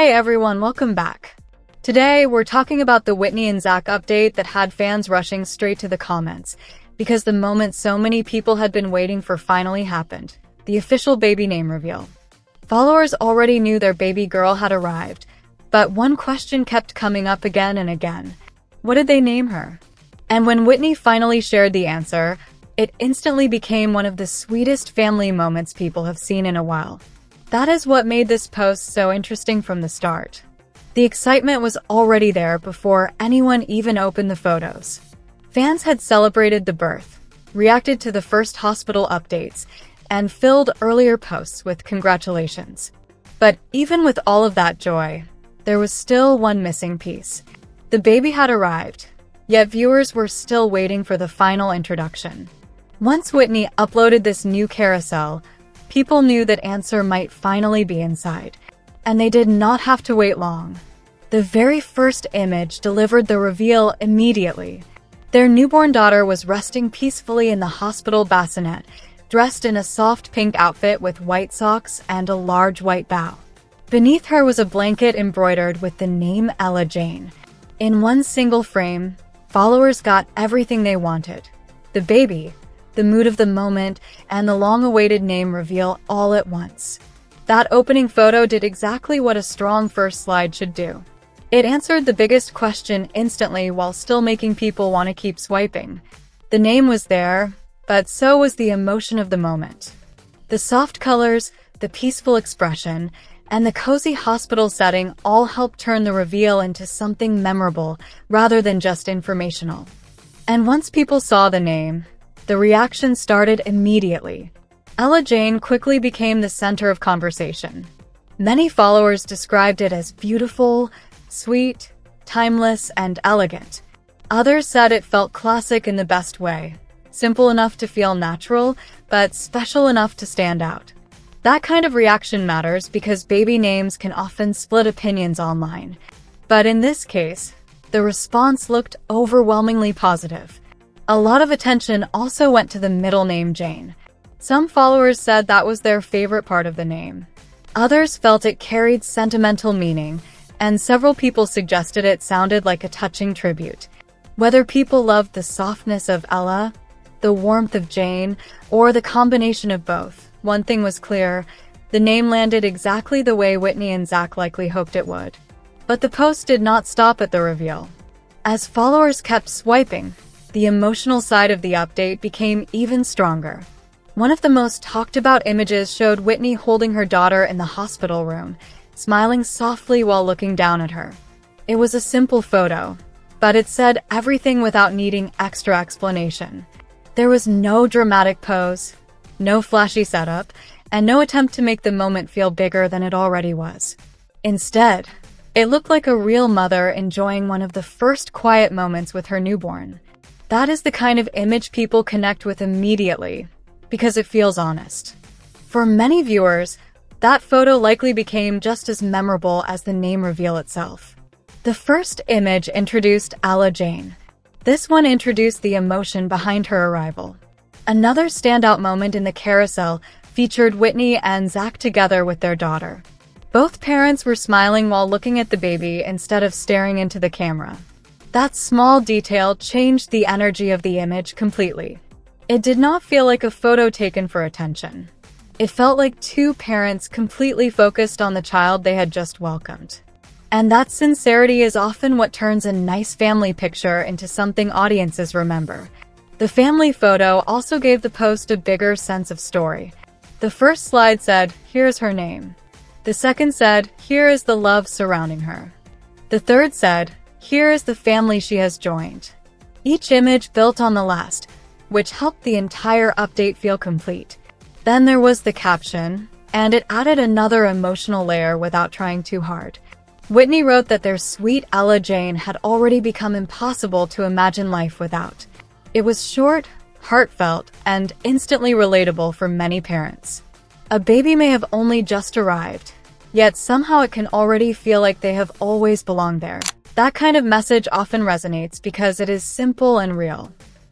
Hey everyone, welcome back. Today, we're talking about the Whitney and Zach update that had fans rushing straight to the comments, because the moment so many people had been waiting for finally happened: the official baby name reveal. Followers already knew their baby girl had arrived, but one question kept coming up again and again. What did they name her? And when Whitney finally shared the answer, it instantly became one of the sweetest family moments people have seen in a while. That is what made this post so interesting from the start. The excitement was already there before anyone even opened the photos. Fans had celebrated the birth, reacted to the first hospital updates, and filled earlier posts with congratulations. But even with all of that joy, there was still one missing piece. The baby had arrived, yet viewers were still waiting for the final introduction. Once Whitney uploaded this new carousel, people knew that answer might finally be inside. And they did not have to wait long. The very first image delivered the reveal immediately. Their newborn daughter was resting peacefully in the hospital bassinet, dressed in a soft pink outfit with white socks and a large white bow. Beneath her was a blanket embroidered with the name Ella Jane. In one single frame, followers got everything they wanted: the baby, the mood of the moment, and the long-awaited name reveal all at once. That opening photo did exactly what a strong first slide should do. It answered the biggest question instantly while still making people want to keep swiping. The name was there, but so was the emotion of the moment. The soft colors, the peaceful expression, and the cozy hospital setting all helped turn the reveal into something memorable rather than just informational. And once people saw the name, the reaction started immediately. Ella Jane quickly became the center of conversation. Many followers described it as beautiful, sweet, timeless, and elegant. Others said it felt classic in the best way, simple enough to feel natural, but special enough to stand out. That kind of reaction matters because baby names can often split opinions online. But in this case, the response looked overwhelmingly positive. A lot of attention also went to the middle name Jane. Some followers said that was their favorite part of the name. Others felt it carried sentimental meaning, and several people suggested it sounded like a touching tribute. Whether people loved the softness of Ella, the warmth of Jane, or the combination of both, one thing was clear: the name landed exactly the way Whitney and Zach likely hoped it would. But the post did not stop at the reveal. As followers kept swiping, the emotional side of the update became even stronger. One of the most talked about images showed Whitney holding her daughter in the hospital room, smiling softly while looking down at her. It was a simple photo, but it said everything without needing extra explanation. There was no dramatic pose, no flashy setup, and no attempt to make the moment feel bigger than it already was. Instead, it looked like a real mother enjoying one of the first quiet moments with her newborn. That is the kind of image people connect with immediately, because it feels honest. For many viewers, that photo likely became just as memorable as the name reveal itself. The first image introduced Ella Jane. This one introduced the emotion behind her arrival. Another standout moment in the carousel featured Whitney and Zach together with their daughter. Both parents were smiling while looking at the baby instead of staring into the camera. That small detail changed the energy of the image completely. It did not feel like a photo taken for attention. It felt like two parents completely focused on the child they had just welcomed. And that sincerity is often what turns a nice family picture into something audiences remember. The family photo also gave the post a bigger sense of story. The first slide said, "Here's her name." The second said, "Here is the love surrounding her." The third said, "Here is the family she has joined." Each image built on the last, which helped the entire update feel complete. Then there was the caption, and it added another emotional layer without trying too hard. Whitney wrote that their sweet Ella Jane had already become impossible to imagine life without. It was short, heartfelt, and instantly relatable for many parents. A baby may have only just arrived, yet somehow it can already feel like they have always belonged there. That kind of message often resonates because it is simple and real.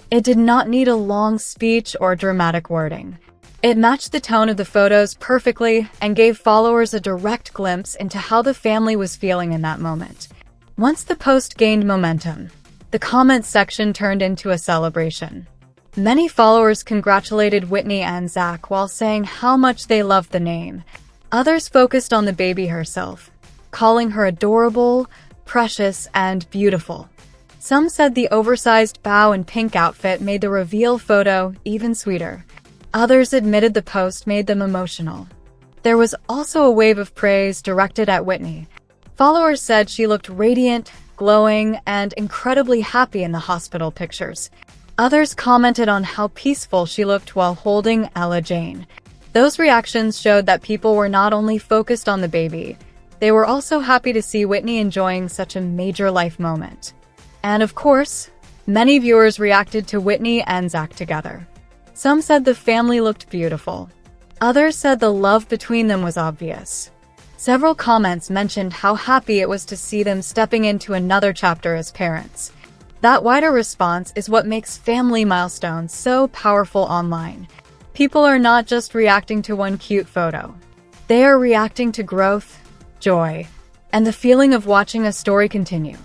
It did not need a long speech or dramatic wording. It matched the tone of the photos perfectly and gave followers a direct glimpse into how the family was feeling in that moment. Once the post gained momentum, the comments section turned into a celebration. Many followers congratulated Whitney and Zach while saying how much they loved the name. Others focused on the baby herself, calling her adorable, precious, and beautiful. Some said the oversized bow and pink outfit made the reveal photo even sweeter. Others admitted the post made them emotional. There was also a wave of praise directed at Whitney. Followers said she looked radiant, glowing, and incredibly happy in the hospital pictures. Others commented on how peaceful she looked while holding Ella Jane. Those reactions showed that people were not only focused on the baby, they were also happy to see Whitney enjoying such a major life moment. And of course, many viewers reacted to Whitney and Zach together. Some said the family looked beautiful. Others said the love between them was obvious. Several comments mentioned how happy it was to see them stepping into another chapter as parents. That wider response is what makes family milestones so powerful online. People are not just reacting to one cute photo. They are reacting to growth, joy, and the feeling of watching a story continue.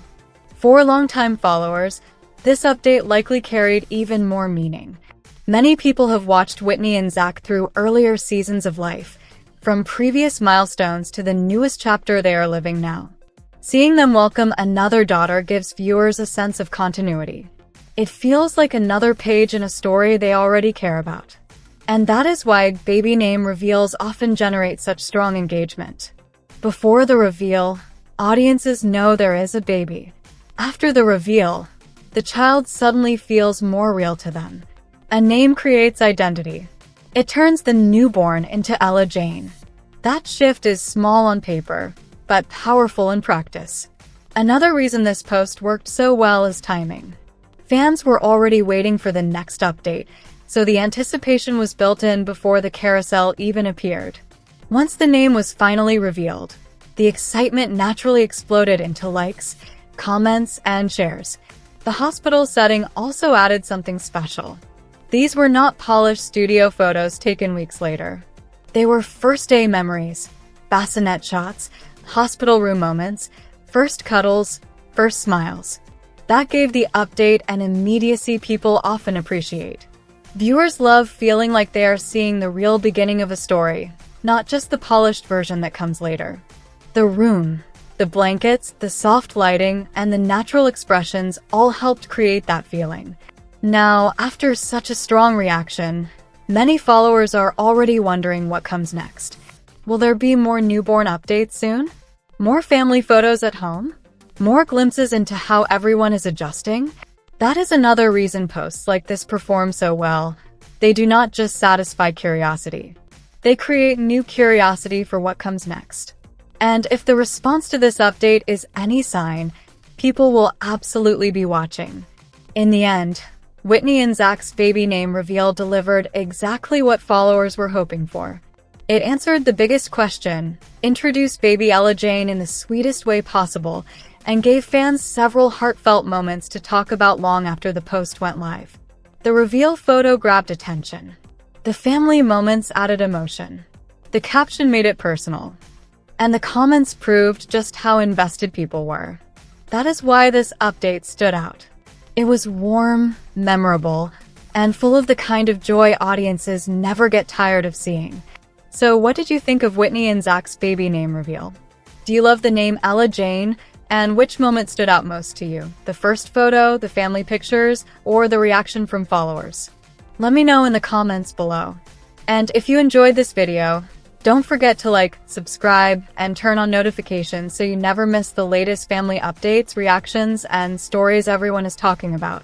For longtime followers, this update likely carried even more meaning. Many people have watched Whitney and Zach through earlier seasons of life, from previous milestones to the newest chapter they are living now. Seeing them welcome another daughter gives viewers a sense of continuity. It feels like another page in a story they already care about. And that is why baby name reveals often generate such strong engagement. Before the reveal, audiences know there is a baby. After the reveal, the child suddenly feels more real to them. A name creates identity. It turns the newborn into Ella Jane. That shift is small on paper, but powerful in practice. Another reason this post worked so well is timing. Fans were already waiting for the next update, so the anticipation was built in before the carousel even appeared. Once the name was finally revealed, the excitement naturally exploded into likes, comments, and shares. The hospital setting also added something special. These were not polished studio photos taken weeks later. They were first-day memories, bassinet shots, hospital room moments, first cuddles, first smiles. That gave the update an immediacy people often appreciate. Viewers love feeling like they are seeing the real beginning of a story, not just the polished version that comes later. The room, the blankets, the soft lighting, and the natural expressions all helped create that feeling. Now, after such a strong reaction, many followers are already wondering what comes next. Will there be more newborn updates soon? More family photos at home? More glimpses into how everyone is adjusting? That is another reason posts like this perform so well. They do not just satisfy curiosity. They create new curiosity for what comes next. And if the response to this update is any sign, people will absolutely be watching. In the end, Whitney and Zach's baby name reveal delivered exactly what followers were hoping for. It answered the biggest question, introduced baby Ella Jane in the sweetest way possible, and gave fans several heartfelt moments to talk about long after the post went live. The reveal photo grabbed attention. The family moments added emotion. The caption made it personal. And the comments proved just how invested people were. That is why this update stood out. It was warm, memorable, and full of the kind of joy audiences never get tired of seeing. So what did you think of Whitney and Zach's baby name reveal? Do you love the name Ella Jane? And which moment stood out most to you? The first photo, the family pictures, or the reaction from followers? Let me know in the comments below. And if you enjoyed this video, don't forget to like, subscribe, and turn on notifications so you never miss the latest family updates, reactions, and stories everyone is talking about.